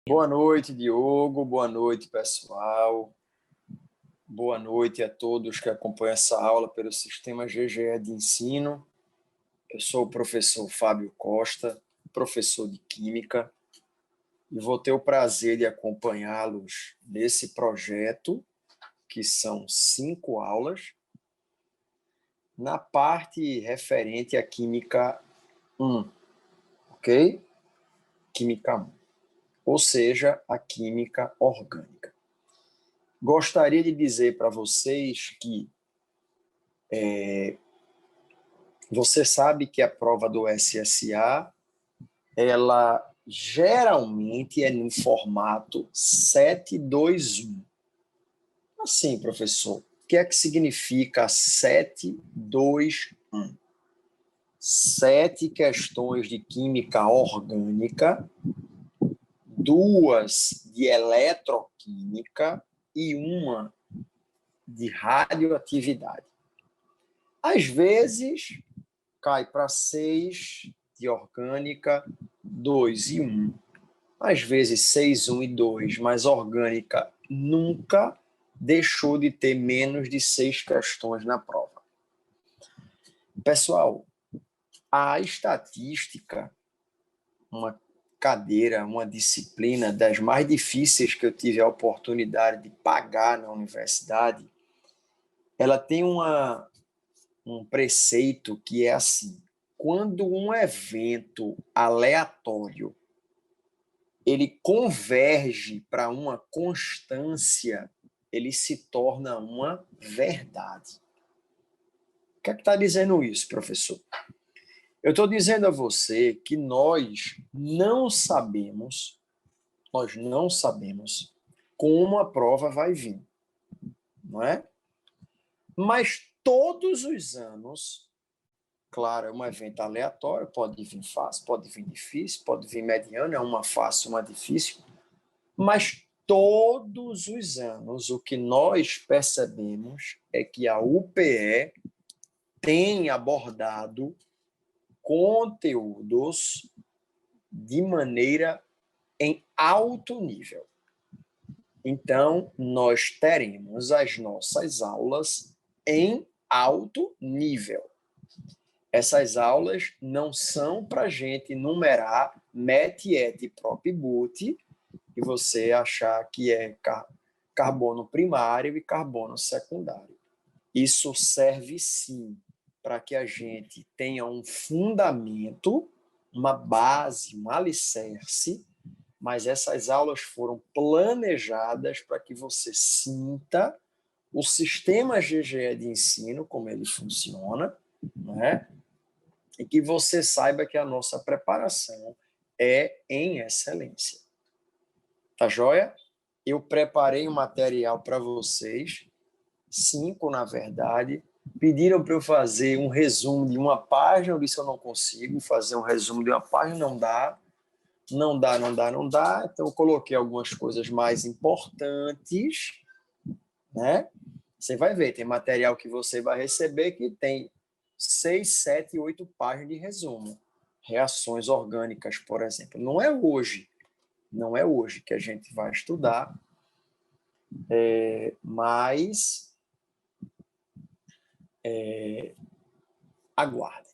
Boa noite, Diogo. Boa noite, pessoal. Boa noite a todos que acompanham essa aula pelo sistema GGE de ensino. Eu sou o professor Fábio Costa, professor de Química, e vou ter o prazer de acompanhá-los nesse projeto, que são 5 aulas, na parte referente à Química 1, ok? Química 1, ou seja, a Química Orgânica. Gostaria de dizer para vocês que você sabe que a prova do SSA, ela geralmente é no formato 7-2-1. Assim, professor, o que é que significa 7-2-1? 7 questões de química orgânica, 2 de eletroquímica e 1 de radioatividade. Às vezes, cai para 6 de orgânica, 2 e 1. Às vezes 6, 1 e 2, mas orgânica nunca deixou de ter menos de 6 questões na prova. Pessoal, a estatística, uma cadeira, uma disciplina das mais difíceis que eu tive a oportunidade de pagar na universidade, ela tem um preceito que é assim: quando um evento aleatório ele converge para uma constância, ele se torna uma verdade. O que é que está dizendo isso, professor? Eu estou dizendo a você que nós não sabemos como a prova vai vir, não é? Mas todos os anos, claro, é um evento aleatório, pode vir fácil, pode vir difícil, pode vir mediano, é uma fácil, uma difícil, mas todos os anos o que nós percebemos é que a UPE tem abordado conteúdos de maneira em alto nível. Então, nós teremos as nossas aulas em alto nível. Essas aulas não são para a gente numerar MET, ET, PROP, BUT e você achar que é carbono primário e carbono secundário. Isso serve sim para que a gente tenha um fundamento, uma base, um alicerce, mas essas aulas foram planejadas para que você sinta o sistema GGE de ensino, como ele funciona, né? E que você saiba que a nossa preparação é em excelência. Tá joia? Eu preparei um material para vocês, 5 na verdade. Pediram para eu fazer um resumo de uma página, eu disse que eu não consigo fazer um resumo de uma página, não dá. Então eu coloquei algumas coisas mais importantes, né? Você vai ver, tem material que você vai receber que tem 6, 7, 8 páginas de resumo. Reações orgânicas, por exemplo. Não é hoje que a gente vai estudar, mas aguarde.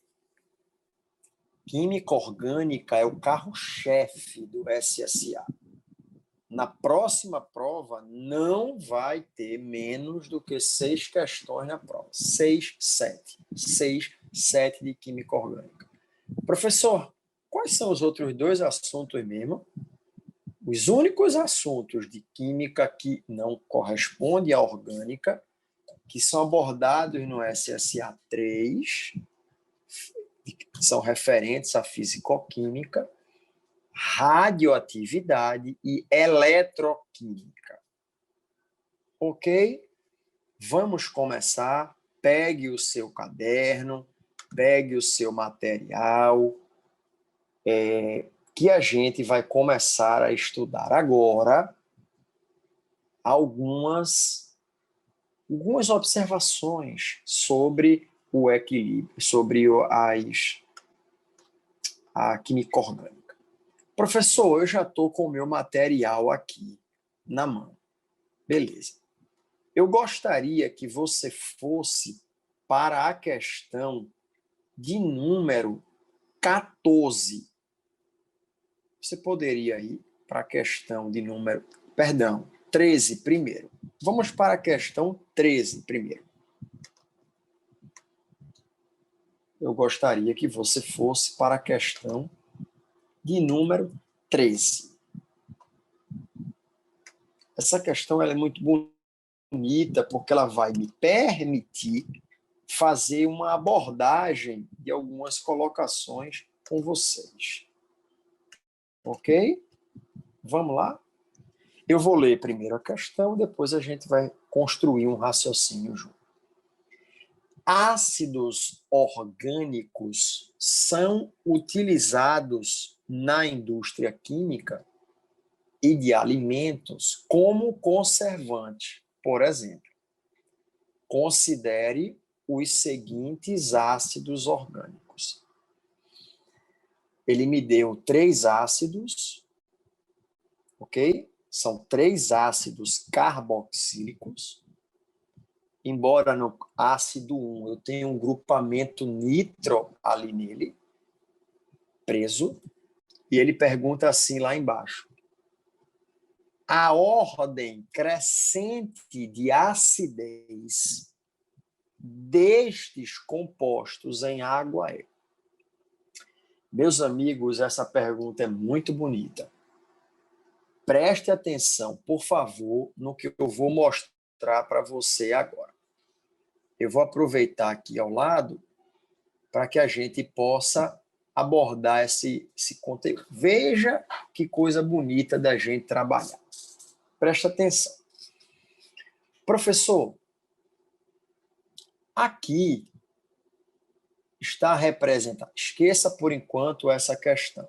Química orgânica é o carro-chefe do SSA. Na próxima prova, não vai ter menos do que 6 questões na prova. 6, 7. 6, 7 de química orgânica. Professor, quais são os outros 2 assuntos mesmo? Os únicos assuntos de química que não correspondem à orgânica, que são abordados no SSA 3, que são referentes à fisicoquímica, radioatividade e eletroquímica. Ok? Vamos começar. Pegue o seu caderno, pegue o seu material, que a gente vai começar a estudar agora algumas observações sobre o equilíbrio, sobre a química orgânica. Professor, eu já estou com o meu material aqui na mão. Beleza. Eu gostaria que você fosse para a questão de número 14. Você poderia ir para a questão de número, perdão, 13 primeiro. Vamos para a questão 13 primeiro. Eu gostaria que você fosse para a questão de número 13. Essa questão ela é muito bonita porque ela vai me permitir fazer uma abordagem de algumas colocações com vocês. Ok? Vamos lá? Eu vou ler primeiro a questão, depois a gente vai construir um raciocínio junto. Ácidos orgânicos são utilizados na indústria química e de alimentos como conservante. Por exemplo, considere os seguintes ácidos orgânicos. Ele me deu 3 ácidos, ok? São 3 ácidos carboxílicos. Embora no ácido 1 eu tenha um grupamento nitro ali nele, preso, e ele pergunta assim lá embaixo. A ordem crescente de acidez destes compostos em água é? Meus amigos, essa pergunta é muito bonita. Preste atenção, por favor, no que eu vou mostrar para você agora. Eu vou aproveitar aqui ao lado para que a gente possa abordar esse conteúdo. Veja que coisa bonita da gente trabalhar. Preste atenção. Professor, aqui está representado, esqueça por enquanto essa questão.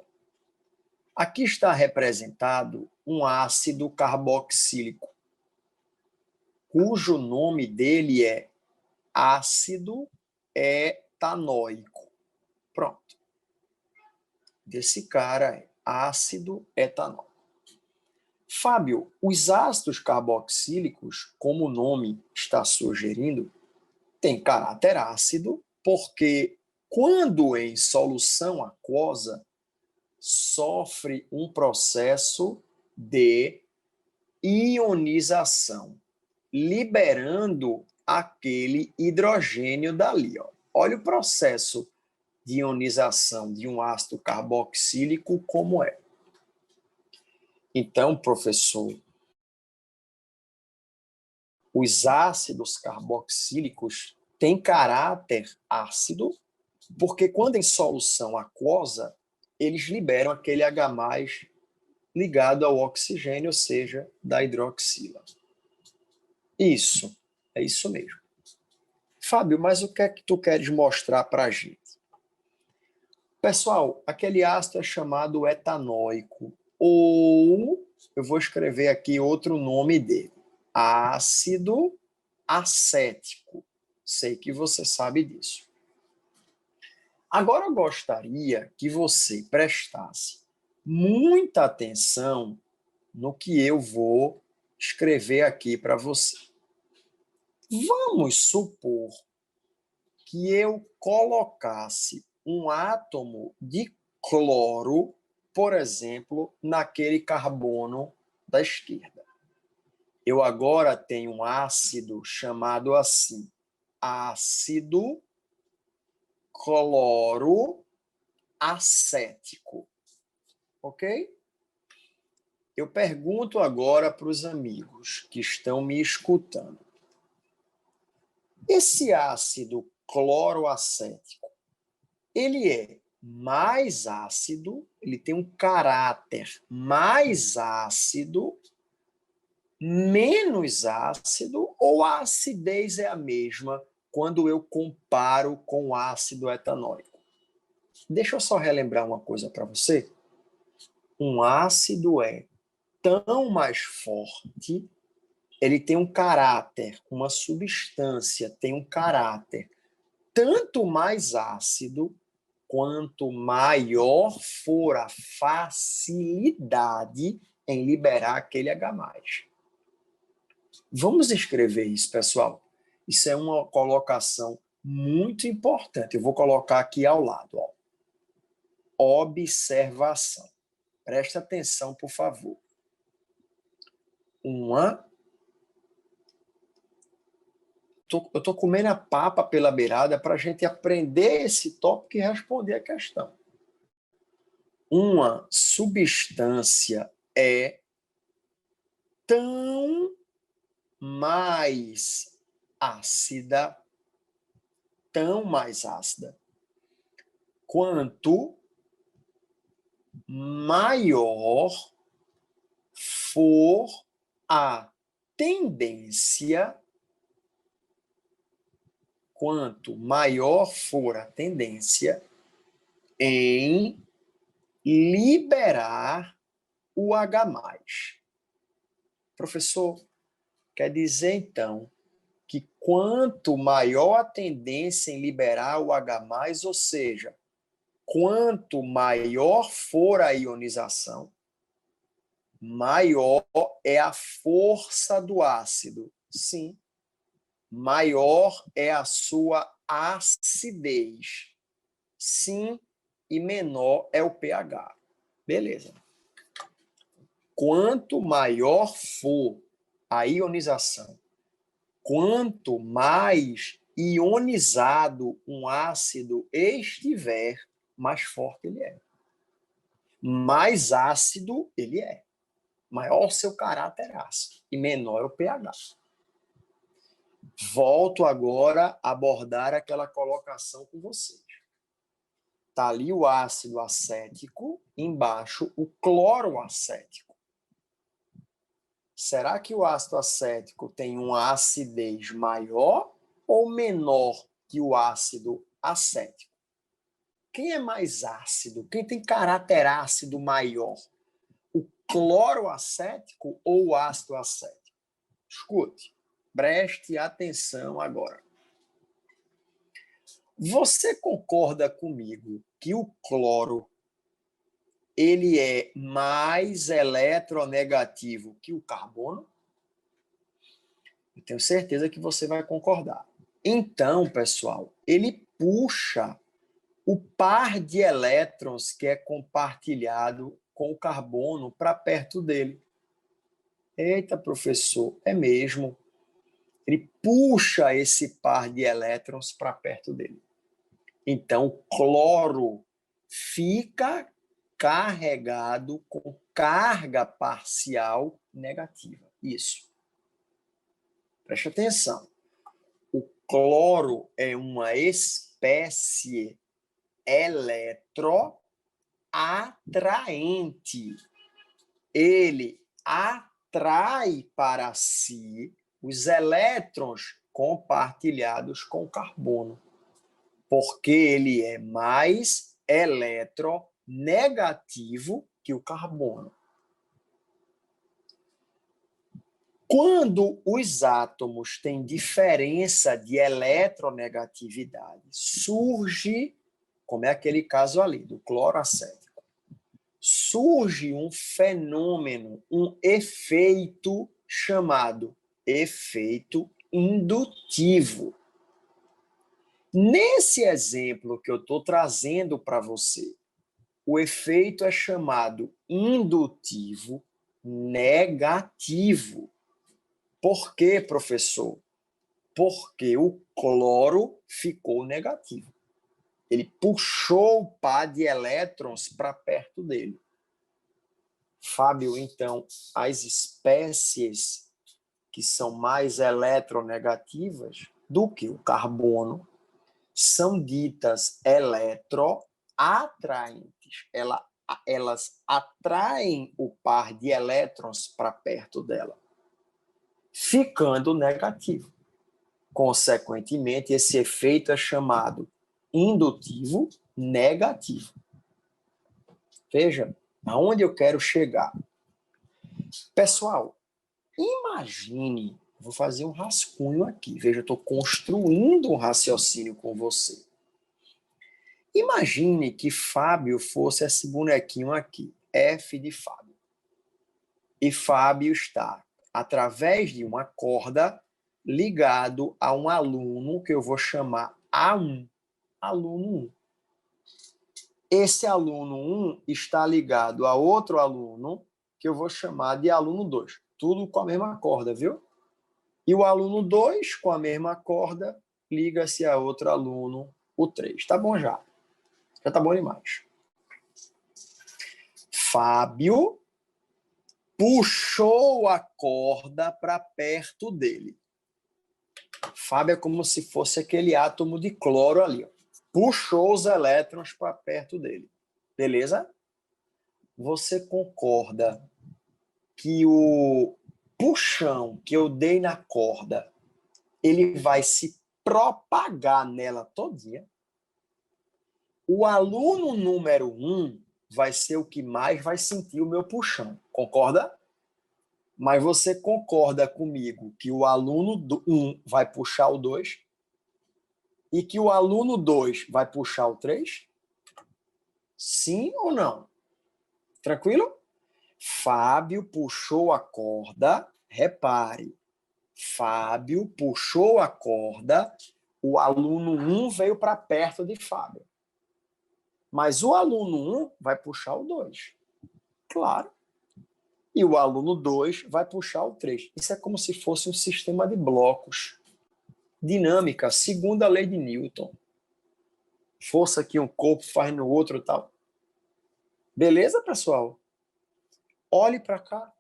Aqui está representado um ácido carboxílico, cujo nome dele é ácido etanóico. Pronto. Desse cara é ácido etanóico. Fábio, os ácidos carboxílicos, como o nome está sugerindo, têm caráter ácido, porque quando em solução aquosa, sofre um processo de ionização, liberando aquele hidrogênio dali. Ó. Olha o processo de ionização de um ácido carboxílico como é. Então, professor, os ácidos carboxílicos têm caráter ácido, porque quando em solução aquosa, eles liberam aquele H+, ligado ao oxigênio, ou seja, da hidroxila. Isso, é isso mesmo. Fábio, mas o que é que tu queres mostrar para a gente? Pessoal, aquele ácido é chamado etanóico, ou eu vou escrever aqui outro nome dele, ácido acético. Sei que você sabe disso. Agora eu gostaria que você prestasse muita atenção no que eu vou escrever aqui para você. Vamos supor que eu colocasse um átomo de cloro, por exemplo, naquele carbono da esquerda. Eu agora tenho um ácido chamado assim, ácido cloroacético. Ok? Eu pergunto agora para os amigos que estão me escutando. Esse ácido cloroacético, ele é mais ácido, ele tem um caráter mais ácido, menos ácido, ou a acidez é a mesma quando eu comparo com o ácido etanóico? Deixa eu só relembrar uma coisa para você. Um ácido é tão mais forte, ele tem um caráter, uma substância tem um caráter tanto mais ácido quanto maior for a facilidade em liberar aquele H+. Vamos escrever isso, pessoal. Isso é uma colocação muito importante. Eu vou colocar aqui ao lado. Ó. Observação. Presta atenção, por favor. Eu estou comendo a papa pela beirada para a gente aprender esse tópico e responder a questão. Uma substância é tão mais ácida, quanto maior for a tendência, em liberar o H+. Professor, quer dizer, então, que quanto maior a tendência em liberar o H+, ou seja, quanto maior for a ionização, maior é a força do ácido. Sim. Maior é a sua acidez. Sim. E menor é o pH. Beleza. Quanto maior for a ionização, quanto mais ionizado um ácido estiver, mais forte ele é. Mais ácido ele é. Maior seu caráter ácido e menor é o pH. Volto agora a abordar aquela colocação com vocês. Está ali o ácido acético, embaixo o cloroacético. Será que o ácido acético tem uma acidez maior ou menor que o ácido acético? Quem é mais ácido? Quem tem caráter ácido maior? O cloroacético ou o ácido acético? Escute, preste atenção agora. Você concorda comigo que o cloro ele é mais eletronegativo que o carbono? Eu tenho certeza que você vai concordar. Então, pessoal, ele puxa o par de elétrons que é compartilhado com o carbono para perto dele. Eita, professor, é mesmo. Ele puxa esse par de elétrons para perto dele. Então, o cloro fica carregado com carga parcial negativa. Isso. Preste atenção. O cloro é uma espécie eletroatraente. Ele atrai para si os elétrons compartilhados com o carbono, porque ele é mais eletronegativo que o carbono. Quando os átomos têm diferença de eletronegatividade, surge, como é aquele caso ali, do cloroacético, surge um fenômeno, um efeito chamado efeito indutivo. Nesse exemplo que eu estou trazendo para você, o efeito é chamado indutivo negativo. Por quê, professor? Porque o cloro ficou negativo. Ele puxou o par de elétrons para perto dele. Fábio, então, as espécies que são mais eletronegativas do que o carbono são ditas eletroatraentes. Elas atraem o par de elétrons para perto dela, ficando negativo. Consequentemente, esse efeito é chamado indutivo negativo. Veja aonde eu quero chegar. Pessoal, imagine, vou fazer um rascunho aqui. Veja, eu estou construindo um raciocínio com você. Imagine que Fábio fosse esse bonequinho aqui, F de Fábio. E Fábio está, através de uma corda, ligado a um aluno que eu vou chamar A1. Aluno 1. Esse aluno 1 está ligado a outro aluno que eu vou chamar de aluno 2. Tudo com a mesma corda, viu? E o aluno 2, com a mesma corda, liga-se a outro aluno, o 3. Tá bom já. Já tá bom demais. Fábio puxou a corda para perto dele. Fábio é como se fosse aquele átomo de cloro ali. Ó. Puxou os elétrons para perto dele. Beleza? Você concorda que o puxão que eu dei na corda, ele vai se propagar nela todinha? O aluno número 1 vai ser o que mais vai sentir o meu puxão. Concorda? Mas você concorda comigo que o aluno 1 vai puxar o 2 e que o aluno 2 vai puxar o 3? Sim ou não? Tranquilo? Fábio puxou a corda, repare. Fábio puxou a corda, o aluno 1 veio para perto de Fábio. Mas o aluno 1 vai puxar o 2. Claro. E o aluno 2 vai puxar o 3. Isso é como se fosse um sistema de blocos. Dinâmica, segunda lei de Newton. Força que um corpo faz no outro e tal. Beleza, pessoal? Olhe para cá.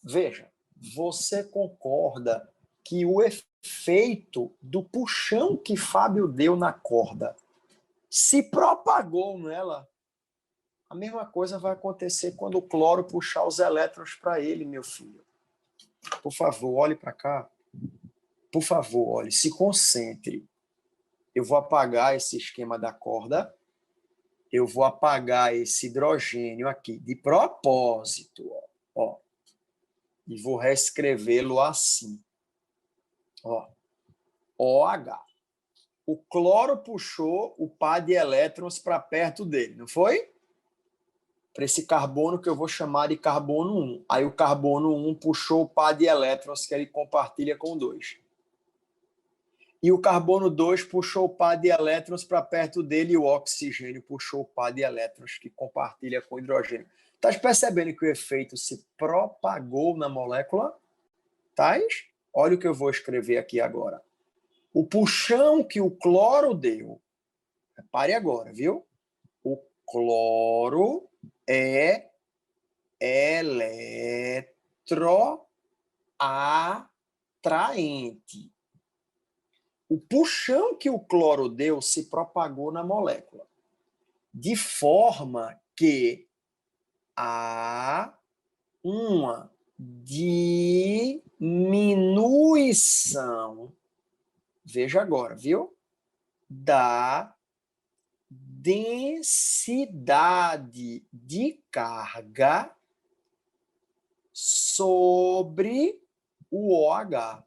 Veja, você concorda que o efeito do puxão que Fábio deu na corda se propagou nela? A mesma coisa vai acontecer quando o cloro puxar os elétrons para ele, meu filho. Por favor, olhe para cá. Por favor, olhe, se concentre. Eu vou apagar esse esquema da corda. Eu vou apagar esse hidrogênio aqui, de propósito. Ó, e vou reescrevê-lo assim. Ó, OH. O cloro puxou o par de elétrons para perto dele, não foi? Para esse carbono que eu vou chamar de carbono 1. Aí o carbono 1 puxou o par de elétrons que ele compartilha com 2. E o carbono 2 puxou o par de elétrons para perto dele e o oxigênio puxou o par de elétrons que compartilha com o hidrogênio. Estás percebendo que o efeito se propagou na molécula? Tais? Olha o que eu vou escrever aqui agora. O puxão que o cloro deu, repare agora, viu? O cloro é eletroatraente. O puxão que o cloro deu se propagou na molécula, de forma que há uma diminuição, veja agora, viu? Da densidade de carga sobre o OH.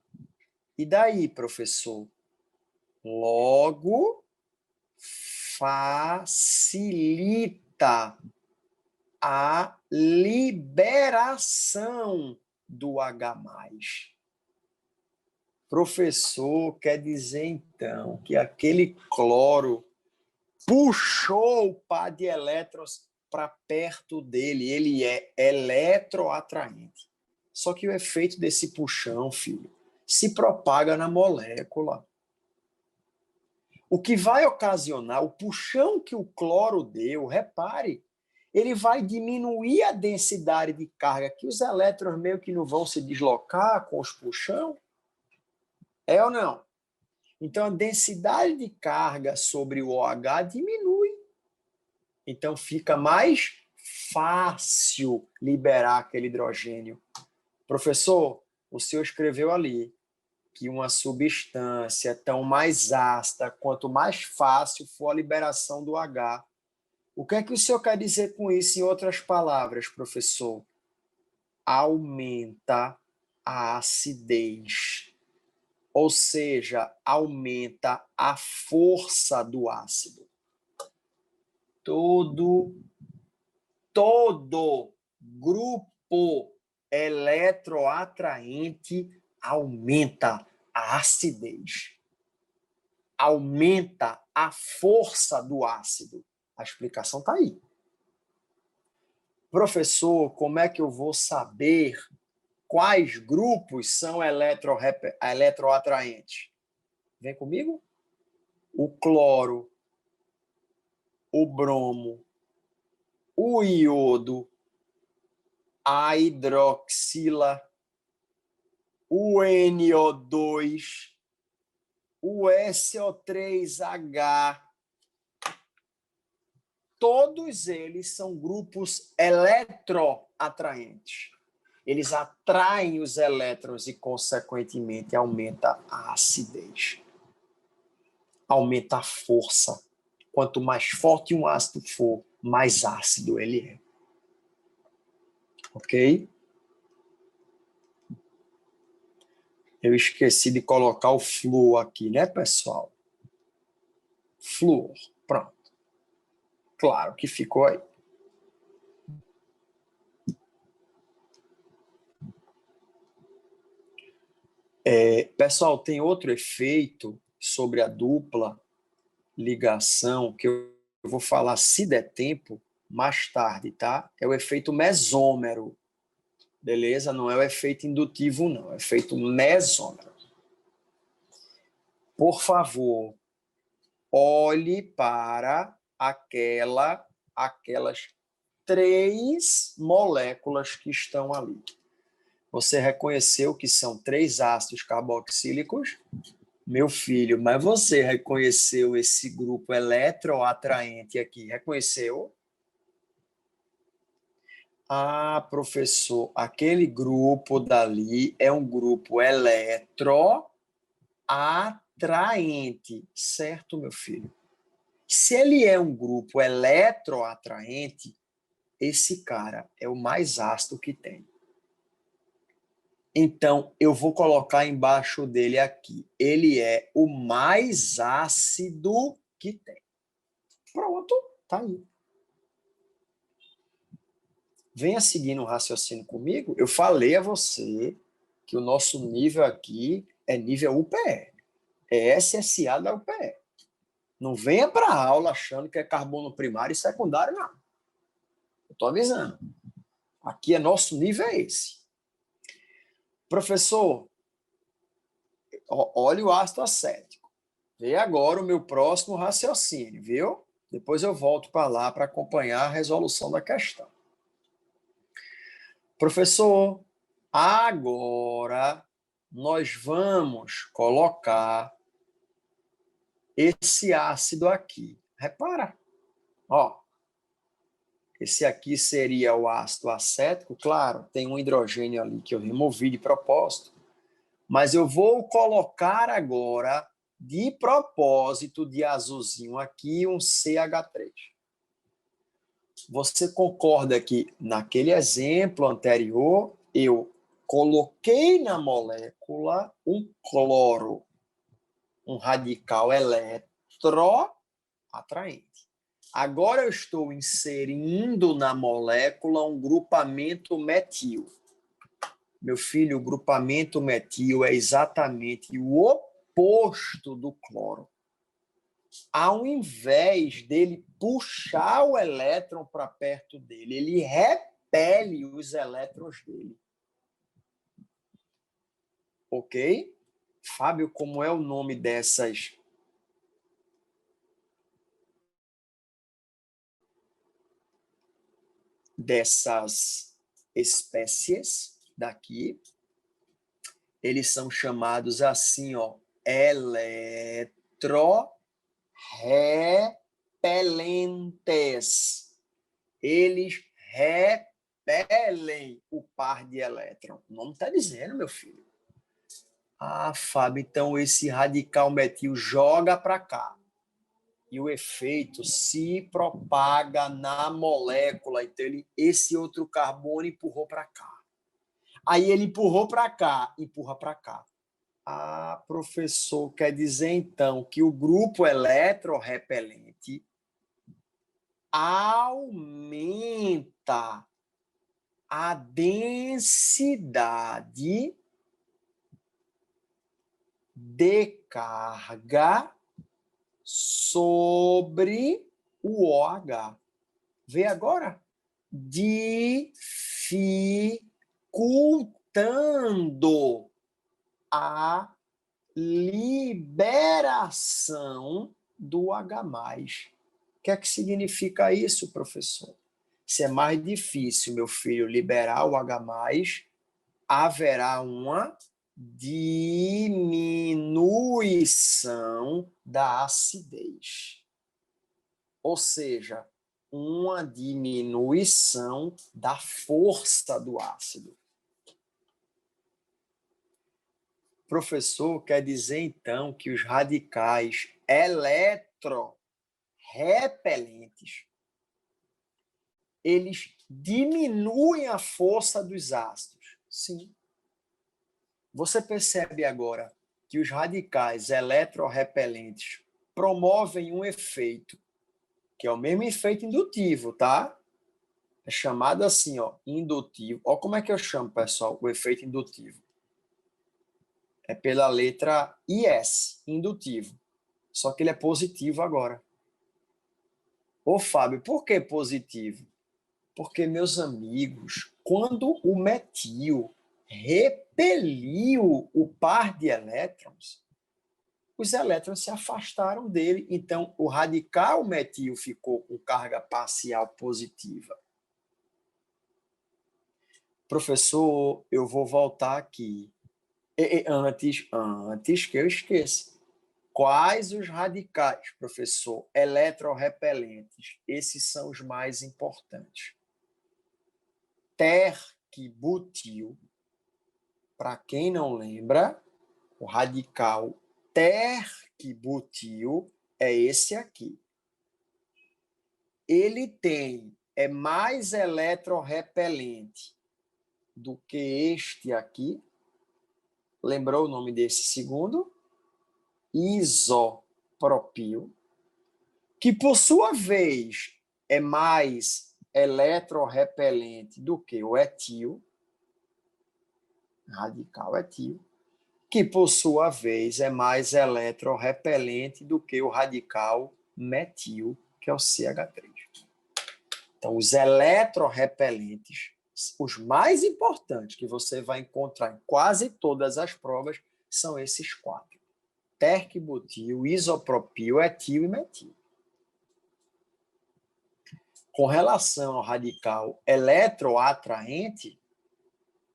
E daí, professor? Logo, facilita a liberação do H+. Professor, quer dizer então que aquele cloro puxou o par de elétrons para perto dele, ele é eletroatraente. Só que o efeito desse puxão, filho, se propaga na molécula. O que vai ocasionar o puxão que o cloro deu, repare, ele vai diminuir a densidade de carga, que os elétrons meio que não vão se deslocar com os puxão. É ou não? Então, a densidade de carga sobre o OH diminui. Então, fica mais fácil liberar aquele hidrogênio. Professor, o senhor escreveu ali que uma substância tão mais ácida quanto mais fácil for a liberação do H. O que é que o senhor quer dizer com isso, em outras palavras, professor? Aumenta a acidez, ou seja, aumenta a força do ácido. todo grupo eletroatraente aumenta a acidez, aumenta a força do ácido. A explicação está aí. Professor, como é que eu vou saber quais grupos são eletroatraentes? Vem comigo? O cloro, o bromo, o iodo, a hidroxila, o NO2, o SO3H. Todos eles são grupos eletroatraentes. Eles atraem os elétrons e, consequentemente, aumenta a acidez. Aumenta a força. Quanto mais forte um ácido for, mais ácido ele é. Ok? Eu esqueci de colocar o flúor aqui, né, pessoal? Flúor. Pronto. Claro que ficou aí. Pessoal, tem outro efeito sobre a dupla ligação que eu vou falar, se der tempo, mais tarde, tá? É o efeito mesômero. Beleza? Não é o efeito indutivo, não. É o efeito mesômero. Por favor, olhe para aquelas 3 moléculas que estão ali. Você reconheceu que são 3 ácidos carboxílicos? Meu filho, mas você reconheceu esse grupo eletroatraente aqui? Reconheceu? Ah, professor, aquele grupo dali é um grupo eletroatraente, certo, meu filho? Se ele é um grupo eletroatraente, esse cara é o mais ácido que tem. Então, eu vou colocar embaixo dele aqui. Ele é o mais ácido que tem. Pronto, tá aí. Venha seguindo o raciocínio comigo. Eu falei a você que o nosso nível aqui é nível UPE. É SSA da UPE. Não venha para a aula achando que é carbono primário e secundário, não. Eu estou avisando. Aqui é nosso nível é esse. Professor, olha o ácido acético. Vê agora o meu próximo raciocínio, viu? Depois eu volto para lá para acompanhar a resolução da questão. Professor, agora nós vamos colocar esse ácido aqui. Repara, ó. Esse aqui seria o ácido acético, claro, tem um hidrogênio ali que eu removi de propósito, mas eu vou colocar agora, de propósito, de azulzinho aqui, um CH3. Você concorda que naquele exemplo anterior, eu coloquei na molécula um cloro, um radical eletroatraente. Agora eu estou inserindo na molécula um grupamento metil. Meu filho, o grupamento metil é exatamente o oposto do cloro. Ao invés dele puxar o elétron para perto dele, ele repele os elétrons dele. Ok? Fábio, como é o nome dessas espécies daqui? Eles são chamados assim, ó, eletrorrepelentes. Eles repelem o par de elétron. O nome está dizendo, meu filho. Ah, Fábio, então esse radical metil joga para cá. E o efeito se propaga na molécula. Então, esse outro carbono empurrou para cá. Aí ele empurrou para cá, empurra para cá. Ah, professor, quer dizer então que o grupo eletrorrepelente aumenta a densidade de carga sobre o OH. Vê agora? Dificultando a liberação do H+. O que é que significa isso, professor? Se é mais difícil, meu filho, liberar o H+, haverá uma diminuição da acidez. Ou seja, uma diminuição da força do ácido. Professor, quer dizer então que os radicais eletrorrepelentes eles diminuem a força dos ácidos? Sim. Você percebe agora que os radicais eletrorrepelentes promovem um efeito, que é o mesmo efeito indutivo, tá? É chamado assim, ó, indutivo. Olha como é que eu chamo, pessoal, o efeito indutivo. É pela letra IS, indutivo. Só que ele é positivo agora. Ô, Fábio, por que positivo? Porque, meus amigos, quando o metil repeliu o par de elétrons, os elétrons se afastaram dele, então o radical metil ficou com carga parcial positiva. Professor, eu vou voltar aqui. Antes que eu esqueça. Quais os radicais, professor? Eletrorrepelentes. Esses são os mais importantes. Terquibutil. Para quem não lembra, o radical terquibutil é esse aqui. Ele é mais eletrorrepelente do que este aqui. Lembrou o nome desse segundo? Isopropil, que por sua vez é mais eletrorrepelente do que o etil, radical etil, que por sua vez é mais eletrorrepelente do que o radical metil, que é o CH3. Então, os eletrorrepelentes, os mais importantes que você vai encontrar em quase todas as provas, são esses quatro: terquibutil, isopropil, etil e metil. Com relação ao radical eletroatraente,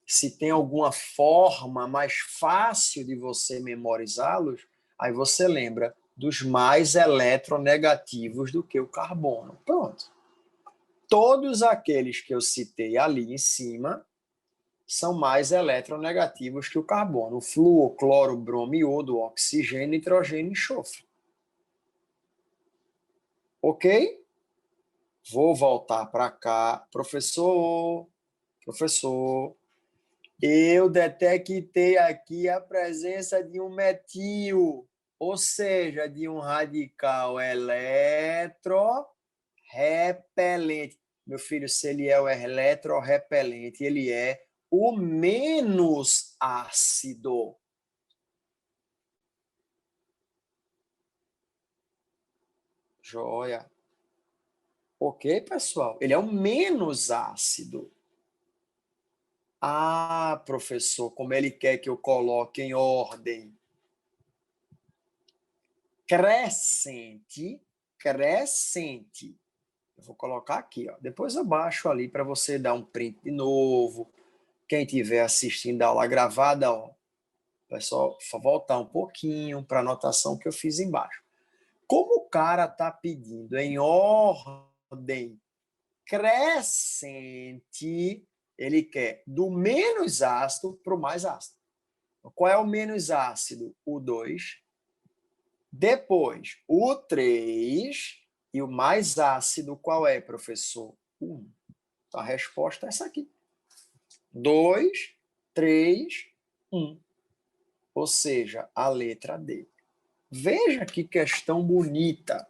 se tem alguma forma mais fácil de você memorizá-los, aí você lembra dos mais eletronegativos do que o carbono. Pronto. Todos aqueles que eu citei ali em cima são mais eletronegativos que o carbono. Flúor, cloro, bromo, iodo, oxigênio, nitrogênio e enxofre. Ok? Vou voltar para cá. Professor, eu detectei aqui a presença de um metil, ou seja, de um radical eletrorrepelente. Meu filho, se ele é o eletrorrepelente, ele é o menos ácido. Joia. Ok, pessoal? Ele é o menos ácido. Ah, professor, como ele quer que eu coloque em ordem crescente. Eu vou colocar aqui, ó. Depois eu baixo ali para você dar um print de novo. Quem estiver assistindo a aula gravada, ó, pessoal, só voltar um pouquinho para a anotação que eu fiz embaixo. Como o cara está pedindo em ordem crescente, ele quer do menos ácido para o mais ácido. Qual é o menos ácido? O 2. Depois, o 3. E o mais ácido, qual é, professor? O 1. Então, a resposta é essa aqui. 2, 3, 1. Ou seja, a letra D. Veja que questão bonita.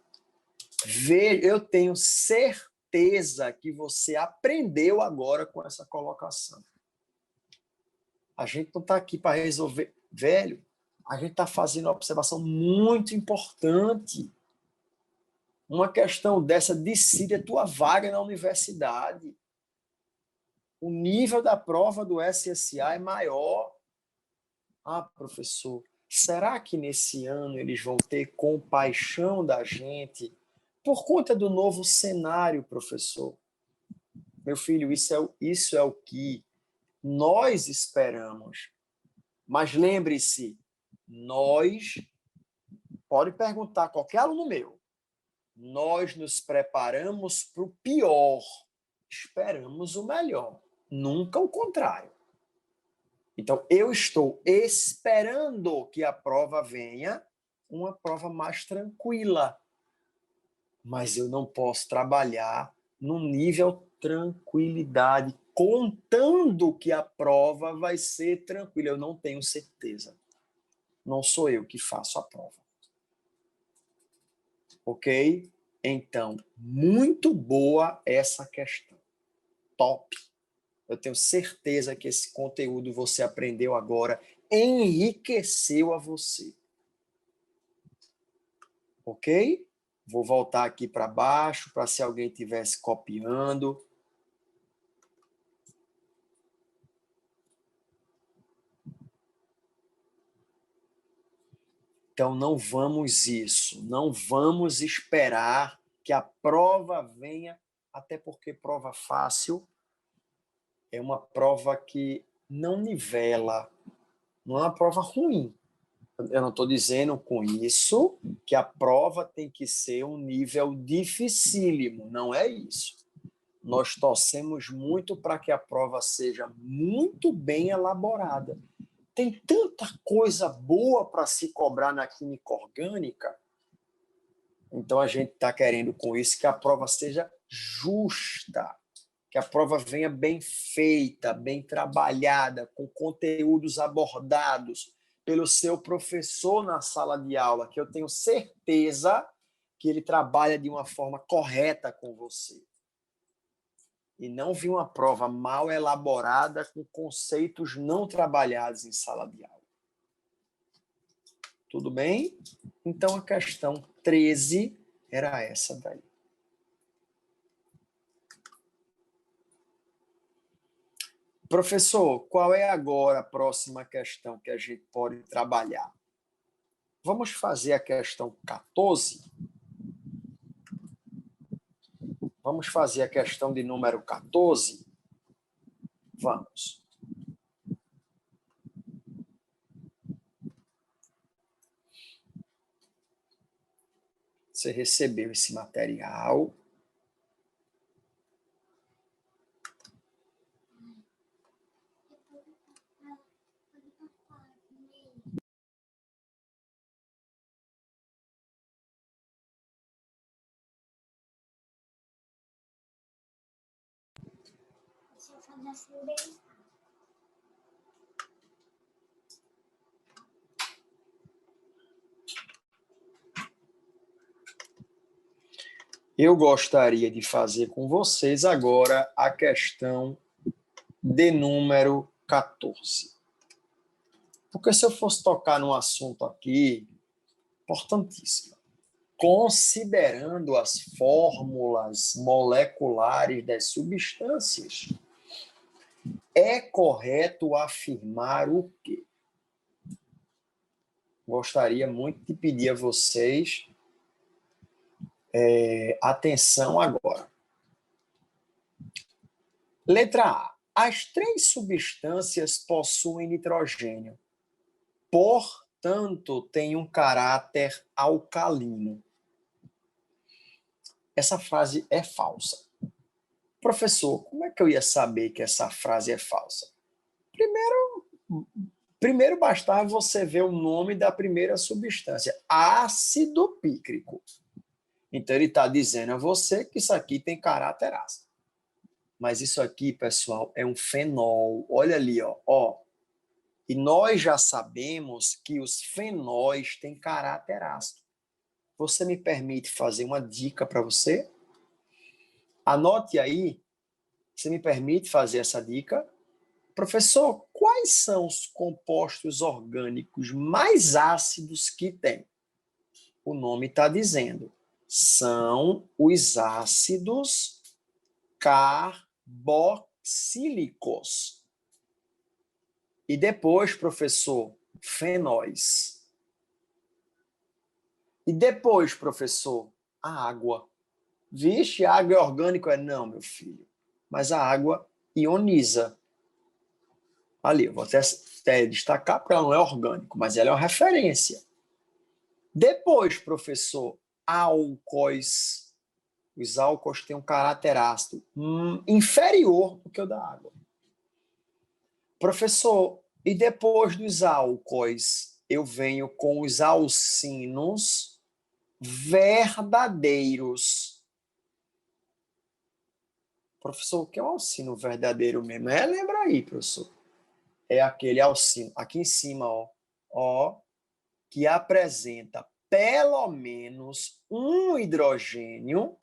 Eu tenho certeza que você aprendeu agora com essa colocação. A gente não está aqui para resolver. Velho, a gente está fazendo uma observação muito importante. Uma questão dessa decide a tua vaga na universidade. O nível da prova do SSA é maior. Ah, professor, será que nesse ano eles vão ter compaixão da gente por conta do novo cenário, professor? Meu filho, isso é o que nós esperamos. Mas lembre-se, nós, pode perguntar a qualquer aluno meu, nós nos preparamos para o pior, esperamos o melhor, nunca o contrário. Então, eu estou esperando que a prova venha, uma prova mais tranquila, mas eu não posso trabalhar num nível tranquilidade, contando que a prova vai ser tranquila. Eu não tenho certeza. Não sou eu que faço a prova. Ok? Então, muito boa essa questão. Top. Eu tenho certeza que esse conteúdo você aprendeu agora, enriqueceu a você. Ok? Vou voltar aqui para baixo, para se alguém estivesse copiando. Então, não vamos não vamos esperar que a prova venha, até porque prova fácil é uma prova que não nivela, não é uma prova ruim. Eu não estou dizendo com isso que a prova tem que ser um nível dificílimo, não é isso. Nós torcemos muito para que a prova seja muito bem elaborada. Tem tanta coisa boa para se cobrar na química orgânica, então a gente está querendo com isso que a prova seja justa, que a prova venha bem feita, bem trabalhada, com conteúdos abordados pelo seu professor na sala de aula, que eu tenho certeza que ele trabalha de uma forma correta com você. E não vi uma prova mal elaborada com conceitos não trabalhados em sala de aula. Tudo bem? Então, a questão 13 era essa daí. Professor, qual é agora a próxima questão que a gente pode trabalhar? Vamos fazer a questão 14? Vamos fazer a questão de número 14? Vamos. Você recebeu esse material. Eu gostaria de fazer com vocês agora a questão de número 14. Porque se eu fosse tocar num assunto aqui, importantíssimo, considerando as fórmulas moleculares das substâncias, é correto afirmar o quê? Gostaria muito de pedir a vocês atenção agora. Letra A. As 3 substâncias possuem nitrogênio, portanto, têm um caráter alcalino. Essa frase é falsa. Professor, como é que eu ia saber que essa frase é falsa? Primeiro bastava você ver o nome da primeira substância, ácido pícrico. Então, ele está dizendo a você que isso aqui tem caráter ácido. Mas isso aqui, pessoal, é um fenol. Olha ali, ó. E nós já sabemos que os fenóis têm caráter ácido. você me permite fazer uma dica para você? Anote aí, você me permite fazer essa dica? Professor, quais são os compostos orgânicos mais ácidos que tem? O nome está dizendo. São os ácidos carboxílicos. E depois, professor, fenóis. E depois, professor, a água. Vixe, a água é orgânico? Não, meu filho. Mas a água ioniza. Ali, eu vou até destacar porque ela não é orgânico, mas ela é uma referência. Depois, professor, álcoois. Os álcoois têm um caráter ácido inferior do que o da água. Professor, e depois dos álcoois, eu venho com os alcinos verdadeiros. Professor, o que é um alcino verdadeiro mesmo? Lembra aí, professor. É aquele alcino, aqui em cima, ó, que apresenta pelo menos um hidrogênio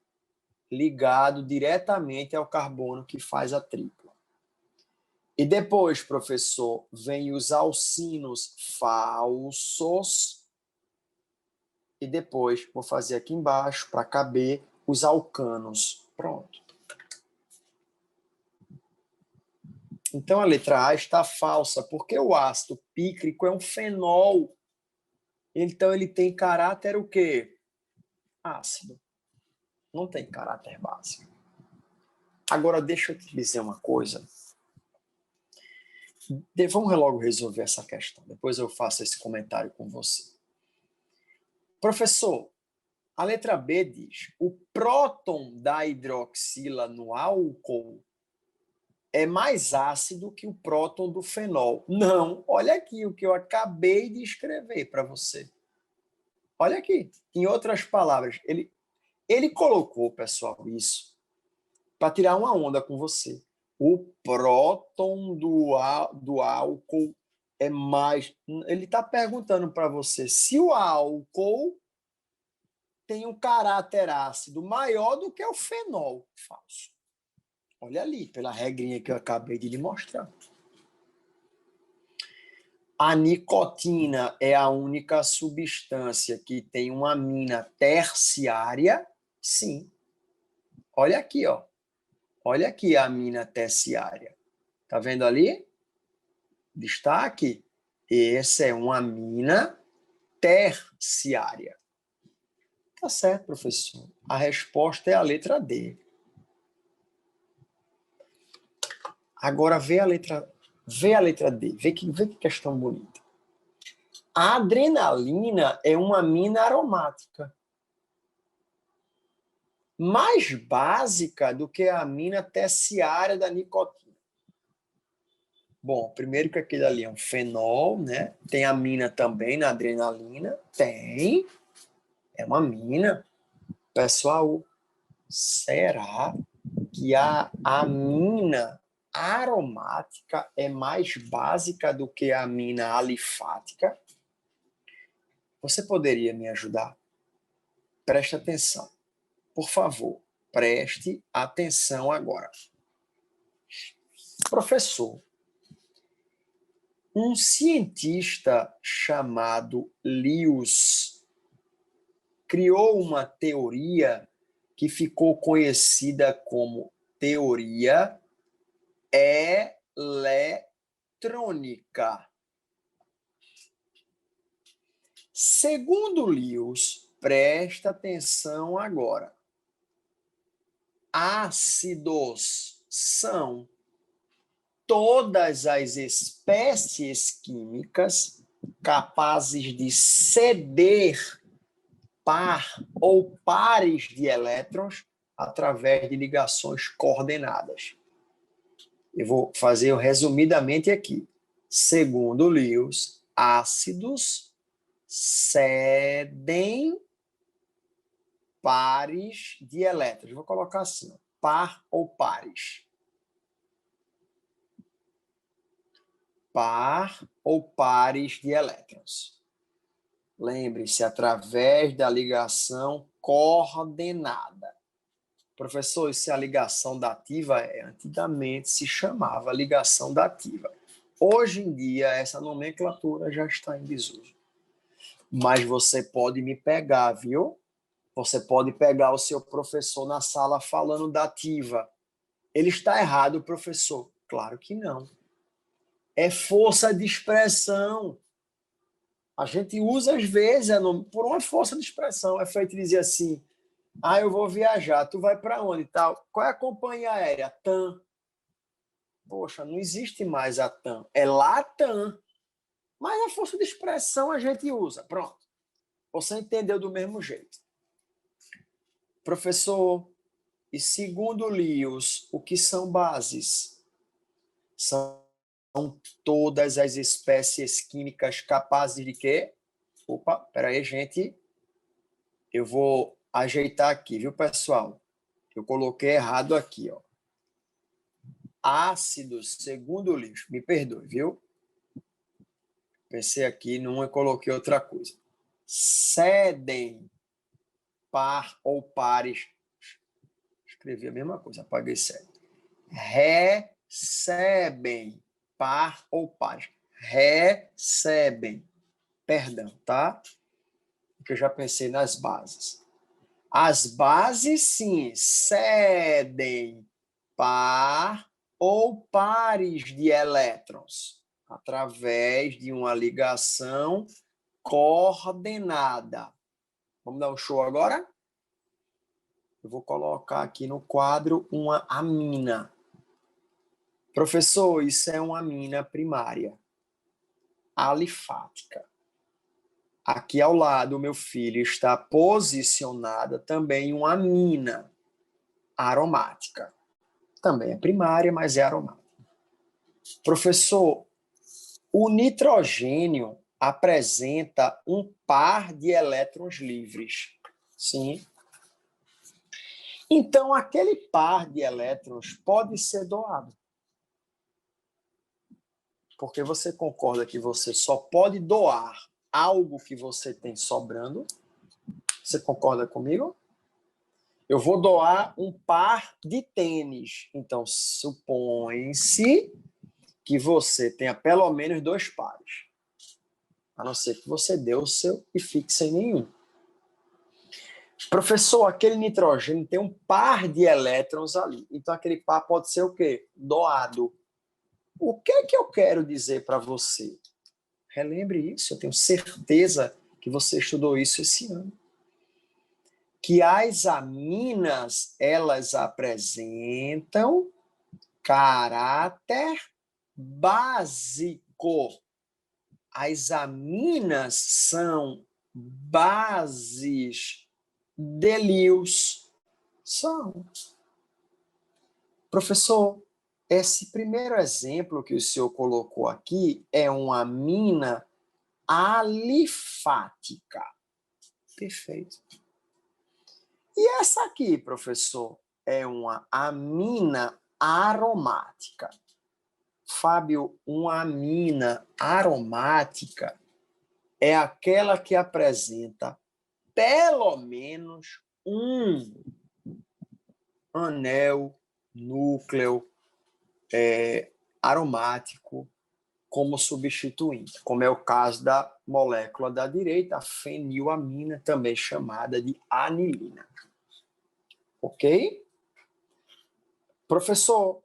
ligado diretamente ao carbono que faz a tripla. E depois, professor, vem os alcinos falsos. E depois, vou fazer aqui embaixo, para caber, os alcanos. Pronto. Então, a letra A está falsa, porque o ácido pícrico é um fenol. Então, ele tem caráter o quê? Ácido. Não tem caráter básico. Agora, deixa eu te dizer uma coisa. Vamos logo resolver essa questão. Depois eu faço esse comentário com você. Professor, a letra B diz: o próton da hidroxila no álcool é mais ácido que o próton do fenol. Não, olha aqui o que eu acabei de escrever para você. Olha aqui. Em outras palavras, ele colocou, pessoal, isso para tirar uma onda com você. O próton do álcool é mais... Ele está perguntando para você se o álcool tem um caráter ácido maior do que o fenol. Falso. Olha ali, pela regrinha que eu acabei de lhe mostrar. A nicotina é a única substância que tem uma amina terciária? Sim. Olha aqui, ó. Olha aqui a amina terciária. Tá vendo ali? Destaque. Essa é uma amina terciária. Tá certo, professor. A resposta é a letra D. Agora vê a letra D. Vê que questão bonita. A adrenalina é uma amina aromática mais básica do que a amina terciária da nicotina. Bom, primeiro que aquele ali é um fenol, né? Tem amina também na adrenalina. Tem. É uma amina. Pessoal, será que a amina aromática é mais básica do que a amina alifática? Você poderia me ajudar? Preste atenção. Por favor, preste atenção agora. Professor, um cientista chamado Lewis criou uma teoria que ficou conhecida como teoria eletrônica. Segundo Lewis, presta atenção agora. Ácidos são todas as espécies químicas capazes de ceder par ou pares de elétrons através de ligações coordenadas. Eu vou fazer resumidamente aqui. Segundo Lewis, ácidos cedem pares de elétrons. Vou colocar assim, par ou pares. Par ou pares de elétrons. Lembre-se, através da ligação coordenada. Professor, isso é a ligação dativa? Antigamente se chamava ligação dativa. Hoje em dia, essa nomenclatura já está em desuso. Mas você pode me pegar, viu? Você pode pegar o seu professor na sala falando dativa. Ele está errado, professor? Claro que não. É força de expressão. A gente usa, às vezes, por uma força de expressão. É feito dizer assim, eu vou viajar, tu vai para onde? Tal? Qual é a companhia aérea? TAM. Poxa, não existe mais a TAM. É Latam. Mas a força de expressão a gente usa. Pronto. Você entendeu do mesmo jeito. Professor, e segundo Lewis, o que são bases? São todas as espécies químicas capazes de quê? Opa, peraí, gente. Eu vou ajeitar aqui, viu, pessoal? Eu coloquei errado aqui, ó. Ácidos, segundo Lewis. Me perdoe, viu? Pensei aqui numa e coloquei outra coisa. Cedem par ou pares. Escrevi a mesma coisa, apaguei cedem. Recebem par ou pares. Recebem. Perdão, tá? Porque eu já pensei nas bases. As bases, sim, cedem par ou pares de elétrons através de uma ligação coordenada. Vamos dar um show agora? Eu vou colocar aqui no quadro uma amina. Professor, isso é uma amina primária, alifática. Aqui ao lado, meu filho, está posicionada também uma amina aromática. Também é primária, mas é aromática. Professor, o nitrogênio apresenta um par de elétrons livres. Sim. Então, aquele par de elétrons pode ser doado. Porque você concorda que você só pode doar algo que você tem sobrando? Você concorda comigo? Eu vou doar um par de tênis. Então, supõe-se que você tenha pelo menos 2 pares. A não ser que você dê o seu e fique sem nenhum. Professor, aquele nitrogênio tem um par de elétrons ali. Então, aquele par pode ser o quê? Doado. O que é que eu quero dizer para você? Relembre isso, eu tenho certeza que você estudou isso esse ano. Que as aminas, elas apresentam caráter básico. As aminas são bases de Lewis. São. Professor, esse primeiro exemplo que o senhor colocou aqui é uma amina alifática. Perfeito. E essa aqui, professor, é uma amina aromática. Fábio, uma amina aromática é aquela que apresenta pelo menos um anel núcleo aromático como substituinte, como é o caso da molécula da direita, a fenilamina, também chamada de anilina. Ok? Professor,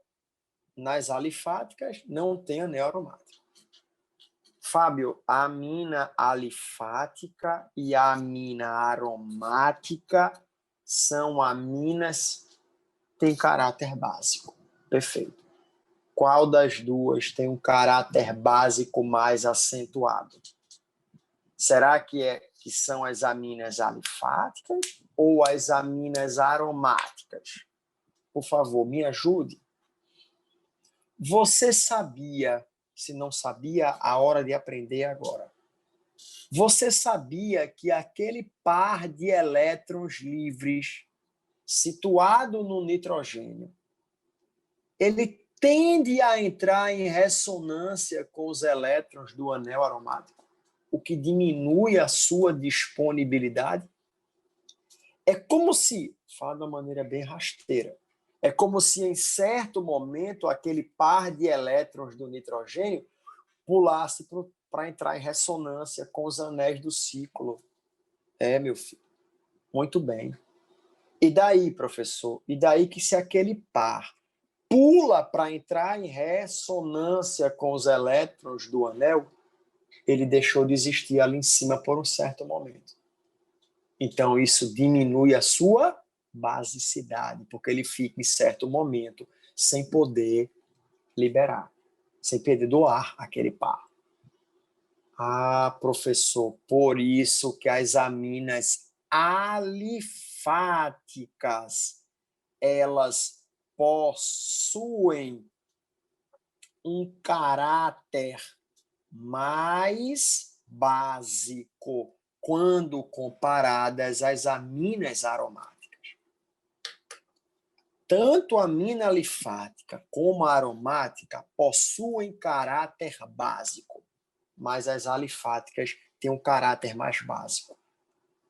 nas alifáticas não tem anel aromático. Fábio, a amina alifática e a amina aromática são aminas que têm caráter básico. Perfeito. Qual das duas tem um caráter básico mais acentuado? Será que são as aminas alifáticas ou as aminas aromáticas? Por favor, me ajude. Você sabia, se não sabia, a hora de aprender agora. Você sabia que aquele par de elétrons livres situado no nitrogênio, ele tende a entrar em ressonância com os elétrons do anel aromático? o que diminui a sua disponibilidade. É como se, fala de uma maneira bem rasteira, é como se em certo momento aquele par de elétrons do nitrogênio pulasse para entrar em ressonância com os anéis do ciclo. É, meu filho. Muito bem. E daí, professor? E daí que se aquele par pula para entrar em ressonância com os elétrons do anel, ele deixou de existir ali em cima por um certo momento. Então, isso diminui a sua basicidade, porque ele fica em certo momento sem poder liberar, sem poder doar aquele par. Ah, professor, por isso que as aminas alifáticas, elas possuem um caráter mais básico quando comparadas às aminas aromáticas. Tanto a amina alifática como a aromática possuem caráter básico, mas as alifáticas têm um caráter mais básico.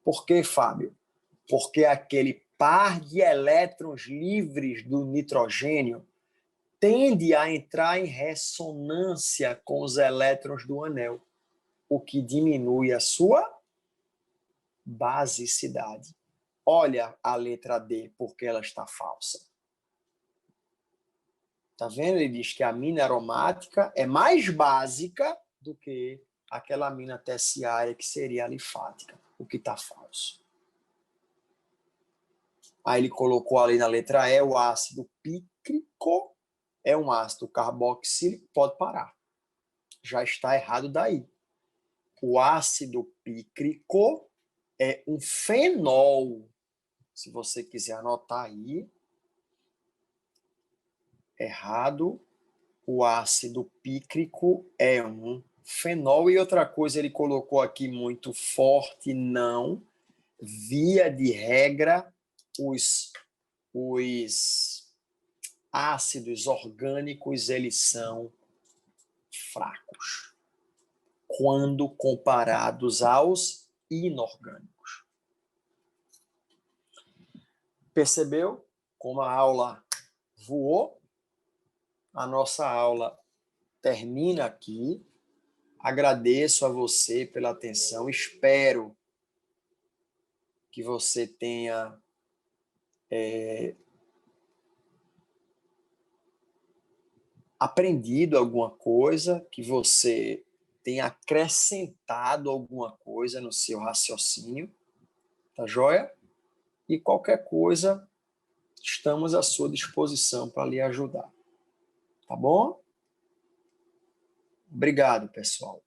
Por quê, Fábio? Porque aquele par de elétrons livres do nitrogênio tende a entrar em ressonância com os elétrons do anel, o que diminui a sua basicidade. Olha a letra D, porque ela está falsa. Tá vendo? Ele diz que a amina aromática é mais básica do que aquela amina terciária que seria alifática, o que está falso. Aí ele colocou ali na letra E o ácido pícrico, é um ácido carboxílico, pode parar. Já está errado daí. O ácido pícrico é um fenol. Se você quiser anotar aí, errado, o ácido pícrico é um fenol. E outra coisa, ele colocou aqui muito forte, não. Via de regra, os ácidos orgânicos, eles são fracos quando comparados aos inorgânicos. Percebeu como a aula voou? A nossa aula termina aqui. Agradeço a você pela atenção. Espero que você tenha aprendido alguma coisa, que você tenha acrescentado alguma coisa no seu raciocínio, tá joia? E qualquer coisa, estamos à sua disposição para lhe ajudar. Tá bom? Obrigado, pessoal.